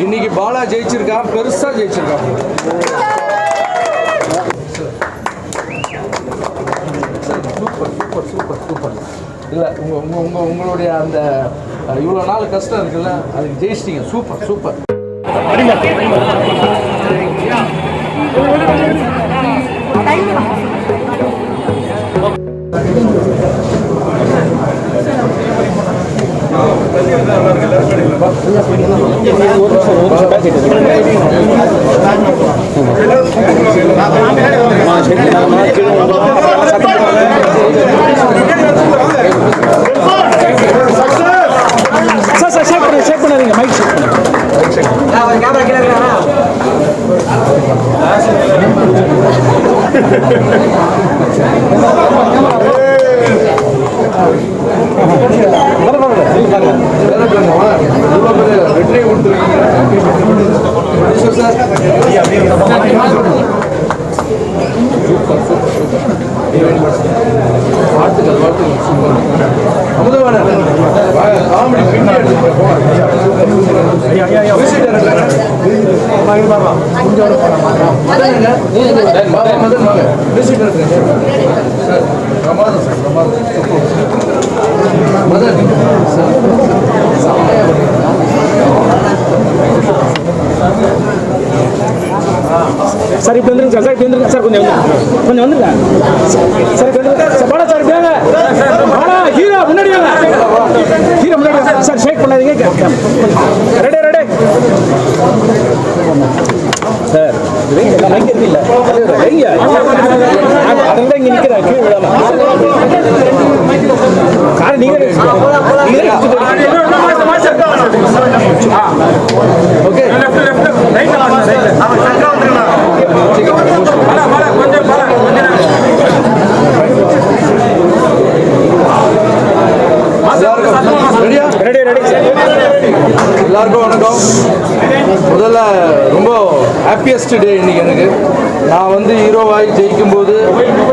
இன்னைக்கு பாலா ஜெயிச்சிருக்கான், பெருசா ஜெயிச்சிருக்கான். Super super super super. இல்லை உங்களுடைய அந்த இவ்வளோ நாள் கஷ்டம் இருக்குல்ல, அதுக்கு ஜெயிச்சிட்டீங்க. Super super. செக் பண்ணாதீங்க, மைக் செக் வெற்றியை கொடுத்துருக்கீங்க. வாழ்த்துக்கள் வாழ்த்துக்கள். சூப்பர். அமுதவான காமெடி பின்னாடி பிரமாதம் சார், பிரமாதம். மதன் சார் இப்போ வந்துருங்க சார், இப்போ வந்துருங்க சார், கொஞ்சம் வந்துருங்க சார், இப்போ வந்துருங்க சார். பாடா சார் இப்படியாங்க, பாடா ஹீரோ முன்னாடி வாங்க, ஹீரோ முன்னாடி வாங்க சார். ஷேக் பண்ணாதீங்க. Ready ready sir. மைக் இருக்கு இல்லை வைங்க, அதில் தான் இங்கே நிற்கிறேன். கீழே விடாமல் சார் நீங்கள் ஓகே. எல்லாருக்கும் வணக்கம். முதல்ல ரொம்ப ஹாப்பியஸ்ட் டே இன்னைக்கு எனக்கு. நான் வந்து ஹீரோவாகி ஜெயிக்கும்போது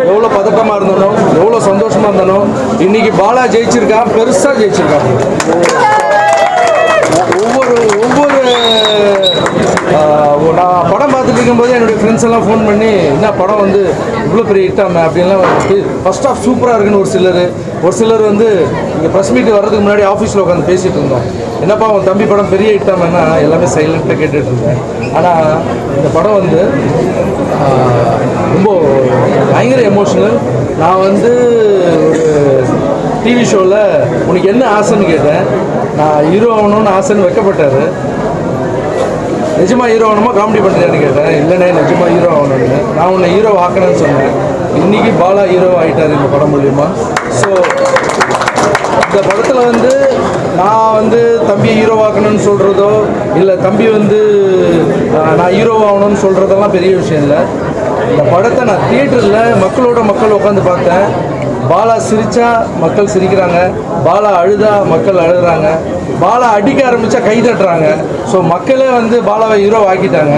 எவ்வளோ பதட்டமாக இருந்தனோ, எவ்வளோ சந்தோஷமாக இருந்தனோ, இன்னைக்கு பாலா ஜெயிச்சிருக்கான், பெருசாக ஜெயிச்சிருக்கான். நான் படம் பார்த்துட்டு இருக்கும்போது என்னுடைய ஃப்ரெண்ட்ஸ் எல்லாம் ஃபோன் பண்ணி, என்ன படம் வந்து இவ்வளோ பெரிய ஹிட்டாம அப்படின்லாம் ஃபர்ஸ்ட் ஆஃப் சூப்பராக இருக்குன்னு ஒரு சிலர் வந்து இங்கே ப்ரெஸ் மீட் வர்றதுக்கு முன்னாடி ஆஃபீஸில் உட்காந்து பேசிகிட்டு இருந்தோம். என்னப்பா உன் தம்பி படம் பெரிய ஹிட்டாமன்னா எல்லாமே சைலண்ட்டாக கேட்டுட்டு இருந்தேன். ஆனால் இந்த படம் வந்து ரொம்ப பயங்கர எமோஷனல். நான் வந்து ஒரு டிவி ஷோவில் உனக்கு என்ன ஆசைன்னு கேட்டேன். நான் ஹீரோ ஆகணும்னு ஆசைன்னு வைக்கப்பட்டார். நிஜமாக ஹீரோ ஆகணுமா காமெடி பண்ணுறேன்னு கேட்டேன். இல்லைண்ணே நிஜமாக ஹீரோ ஆகணும்னு. நான் உன்னை ஹீரோ ஆக்கணும்னு சொன்னேன். இன்றைக்கி பாலா ஹீரோ ஆகிட்டார் இந்த படம் மூலிமா. ஸோ இந்த படத்தில் வந்து நான் வந்து தம்பி ஹீரோ ஆக்கணும்னு சொல்கிறதோ, இல்லை தம்பி வந்து நான் ஹீரோ ஆகணும்னு சொல்கிறதெல்லாம் பெரிய விஷயம் இல்லை. இந்த படத்தை நான் தியேட்டரில் மக்கள் உட்காந்து பார்த்தேன். பாலா சிரித்தா மக்கள் சிரிக்கிறாங்க, பாலா அழுதா மக்கள் அழுகிறாங்க, பாலா அடிக்க ஆரம்பித்தா கை தட்டுறாங்க. ஸோ மக்களே வந்து பாலாவை ஹீரோ ஆக்கிட்டாங்க.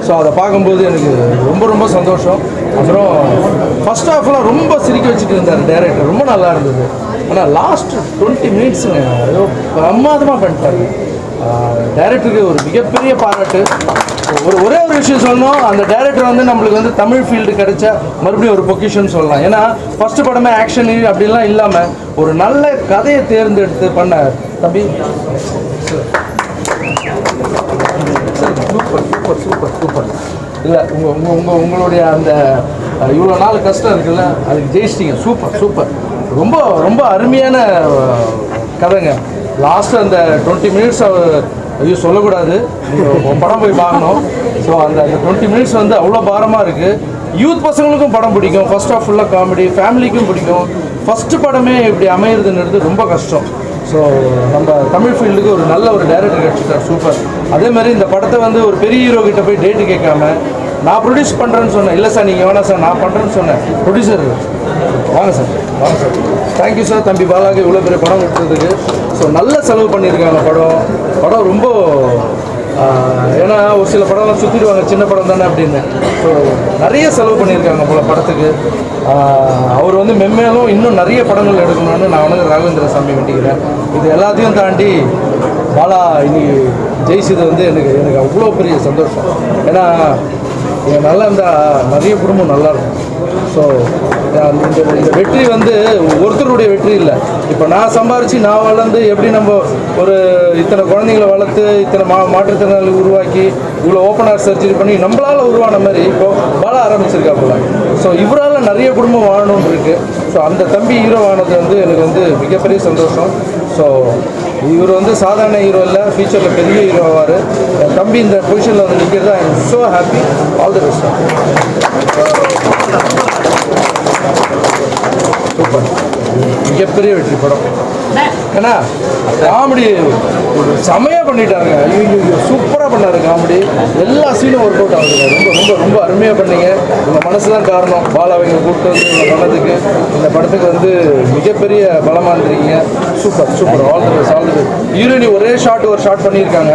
ஸோ அதை பார்க்கும்போது எனக்கு ரொம்ப ரொம்ப சந்தோஷம். அப்புறம் ஃபர்ஸ்ட் ஹாஃப்லாம் ரொம்ப சிரிக்க வச்சுட்டு இருந்தார் டைரக்டர், ரொம்ப நல்லா இருந்தது. ஆனால் லாஸ்ட் 20 மினிட்ஸுங்க ஏதோ பிரமாதமாக பண்ணிட்டாரு. டைரக்டருக்கு ஒரு மிகப்பெரிய பாராட்டு. ஒரே ஒரு விஷயம் சொல்லணும், அந்த டைரக்டர் வந்து நம்மளுக்கு வந்து தமிழ் ஃபீல்டு கிடைச்சா மறுபடியும் ஒரு பொக்கிஷன் சொல்லலாம். ஏன்னா ஃபர்ஸ்ட் படமே ஆக்ஷன் அப்படிலாம் இல்லாமல் ஒரு நல்ல கதையை தேர்ந்தெடுத்து பண்ண தம்பி. Super super super super. இல்லை உங்களுடைய அந்த இவ்வளோ நாள் கஷ்டம் இருக்குல்ல, அதுக்கு ஜெயிச்சிட்டீங்க. Super super. ரொம்ப ரொம்ப அருமையான கதைங்க. லாஸ்ட்டு அந்த 20 மினிட்ஸ் ஐயோ சொல்லக்கூடாது, நீங்கள் படம் போய் பார்க்கணும். ஸோ அந்த 20 மினிட்ஸ் வந்து அவ்வளோ பாரமாக இருக்குது. யூத் பசங்களுக்கும் படம் பிடிக்கும். ஃபர்ஸ்ட் ஆஃப் ஃபுல்லாக காமெடி, ஃபேமிலிக்கும் பிடிக்கும். ஃபஸ்ட்டு படமே இப்படி அமையிறதுன்றது ரொம்ப கஷ்டம். ஸோ நம்ம தமிழ் ஃபீல்டுக்கு ஒரு நல்ல ஒரு டைரக்டர் கிடச்சிட்டார். சூப்பர். அதே மாதிரி இந்த படத்தை வந்து ஒரு பெரிய ஹீரோ கிட்ட போய் டேட்டு கேட்காம நான் ப்ரொடியூஸ் பண்ணுறேன்னு சொன்னேன். இல்லை சார் நீங்கள் வேணாம் சார் நான் பண்ணுறேன்னு சொன்னேன். ப்ரொடியூசர் வாங்க சார், வாங்க சார். தேங்க்யூ சார் தம்பி பாலாவுக்கு இவ்வளோ பெரிய படம் கொடுத்ததுக்கு. ஸோ நல்ல செலவு பண்ணியிருக்காங்க. படம் ரொம்ப ஏன்னா ஒரு சில படம்லாம் சுற்றிடுவாங்க சின்ன படம் தானே அப்படின்னு. ஸோ நிறைய செலவு பண்ணியிருக்காங்க போல படத்துக்கு. அவர் வந்து மென்மேலும் இன்னும் நிறைய படங்கள் எடுக்கணும்னு நான் வந்து ராகவேந்திர சாமி வேண்டிக்கிறேன். இது எல்லாத்தையும் தாண்டி பாலா இன்னைக்கு ஜெயிச்சது வந்து எனக்கு எனக்கு அவ்வளோ பெரிய சந்தோஷம். ஏன்னா நல்லா இருந்தால் நிறைய குடும்பம் நல்லாயிருக்கும். ஸோ இந்த வெற்றி வந்து ஒருத்தருடைய வெற்றி இல்லை. இப்போ நான் சம்பாரித்து நான் வளர்ந்து எப்படி நம்ம ஒரு இத்தனை குழந்தைங்களை வளர்த்து இத்தனை மாற்றுத்திறனாளி உருவாக்கி இவ்வளோ ஓப்பனர் சர்ஜரி பண்ணி நம்மளால் உருவான மாதிரி இப்போது வாழ ஆரம்பிச்சிருக்காப்புல. ஸோ இவரால் நிறைய குடும்பம் வாழணும்னு இருக்குது. ஸோ அந்த தம்பி ஹீரோ ஆனது வந்து எனக்கு வந்து மிகப்பெரிய சந்தோஷம். ஸோ இவர் வந்து சாதாரண ஹீரோ இல்லை, ஃபியூச்சரில் பெரிய ஹீரோ ஆவார். என் தம்பி இந்த பொசிஷனில் வந்து நிற்கிறது I am so happy. All the best. Super, மிகப்பெரிய வெற்றி படம். ஏன்னா காமெடி செமையாக பண்ணிட்டாருங்க. ஐயோ சூப்பராக பண்ணார் காமெடி. எல்லா சீனும் ஒர்க் அவுட் ஆகுதுங்க. ரொம்ப ரொம்ப ரொம்ப அருமையாக பண்ணீங்க. உங்கள் மனசு தான் காரணம். பாலாவைங்க கூப்பிட்டு வந்து இந்த பண்ணதுக்கு இந்த படத்துக்கு வந்து மிகப்பெரிய பலமாக இருந்திருக்கீங்க. Super super. All the best, all the best. ஹீரோயினி ஒரே ஒரு ஷாட் பண்ணியிருக்காங்க.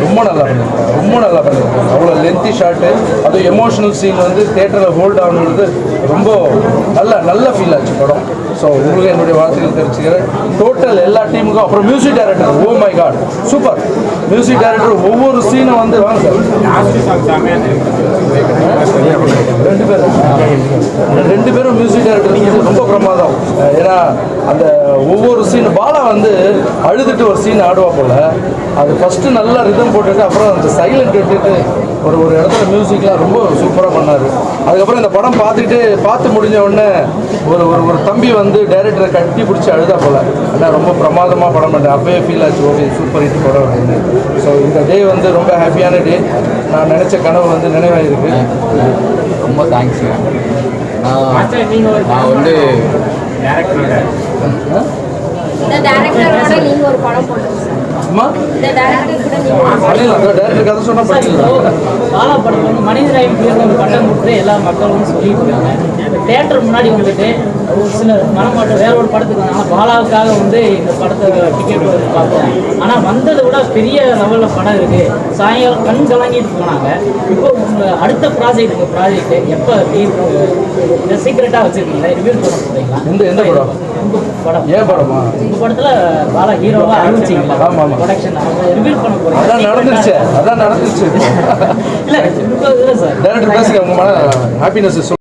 ரொம்ப நல்லா பண்ணியிருக்காங்க, ரொம்ப நல்லா பண்ணியிருக்காங்க. அவ்வளோ லென்த்தி ஷாட்டு, அதுவும் எமோஷனல் சீன் வந்து தேட்டரில் ஹோல்ட் ஆகணுன்றது ரொம்ப நல்ல ஃபீல் ஆச்சு படம். ஸோ உங்களுக்கு என்னுடைய வாழ்த்துக்கள் தெரிவிச்சுக்கிறேன். டோட்டல் எல்லா டீமுக்கும். அப்புறம் music director, oh my god super. Music director ஒவ்வொரு சீனும் வந்து வாங்க சார். ரெண்டு பேரும் மியூசிக் டைரக்டர் ரொம்ப பிரமாதம். ஏன்னா அந்த ஒவ்வொரு சீன் பாலா வந்து அழுதுட்டு ஒரு சீன் ஆடுவா போல். அது ஃபஸ்ட்டு நல்லா ரிதம் போட்டுட்டு அப்புறம் அந்த சைலண்ட் விட்டுட்டு ஒரு இடத்துல மியூசிக்லாம் ரொம்ப சூப்பராக பண்ணார். அதுக்கப்புறம் இந்த படம் பார்த்து முடிஞ்ச உடனே ஒரு தம்பி வந்து டைரக்டரை கட்டி பிடிச்சி அழுதா போல். ஆனால் ரொம்ப பிரமாதமாக படம் பண்ணேன். அப்போயே ஃபீல் ஆச்சு, ஓகே சூப்பர் ஹிட் படம் அப்படின்னு. ஸோ இந்த டே வந்து ரொம்ப ஹாப்பியான டே. நான் நினச்ச கனவு வந்து நினைவாயிருக்கு. ரொம்ப தேங்க்ஸுங்க. நான் வந்து அம்மா டைரக்டர் கதை சொன்னால் பண்ணிடலாம். பாலா படத்தில் வந்து மனிதராயம் ஒரு பட்டம் கொடுத்து எல்லா மக்களும் சொல்லிட்டு இருக்காங்க. தேட்டர் முன்னாடி வந்துட்டு ஒரு சில மனமாட்டம் வேற ஒரு படத்துக்கு வந்தாங்க. பாலாவுக்காக வந்து இந்த படத்தை டிக்கெட் பார்த்தேன். ஆனால் வந்ததை விட பெரிய லெவலில் படம் இருக்குது. சாயங்காலம் கண் கலங்கிட்டு போனாங்க. இப்போ உங்கள் அடுத்த ப்ராஜெக்ட் எப்போ இந்த சீக்கிரட்டாக வச்சுருக்கீங்களா? ரிவ்யூ பண்ண போகிறீங்களா? எந்த படம்? உங்கள் படம். ஏன் படமா? உங்கள் படத்தில் பாலா ஹீரோவாக அறிவிச்சிங்களா? ஆமாம் ஆமாம். ப்ரொடக்ஷன் ரிவ்யூ பண்ண போகிறீங்க? அதான் நடந்துருச்சு. இல்லை சார் டைரக்டர் பேசுங்க. உங்கள் மன ஹாப்பினஸ்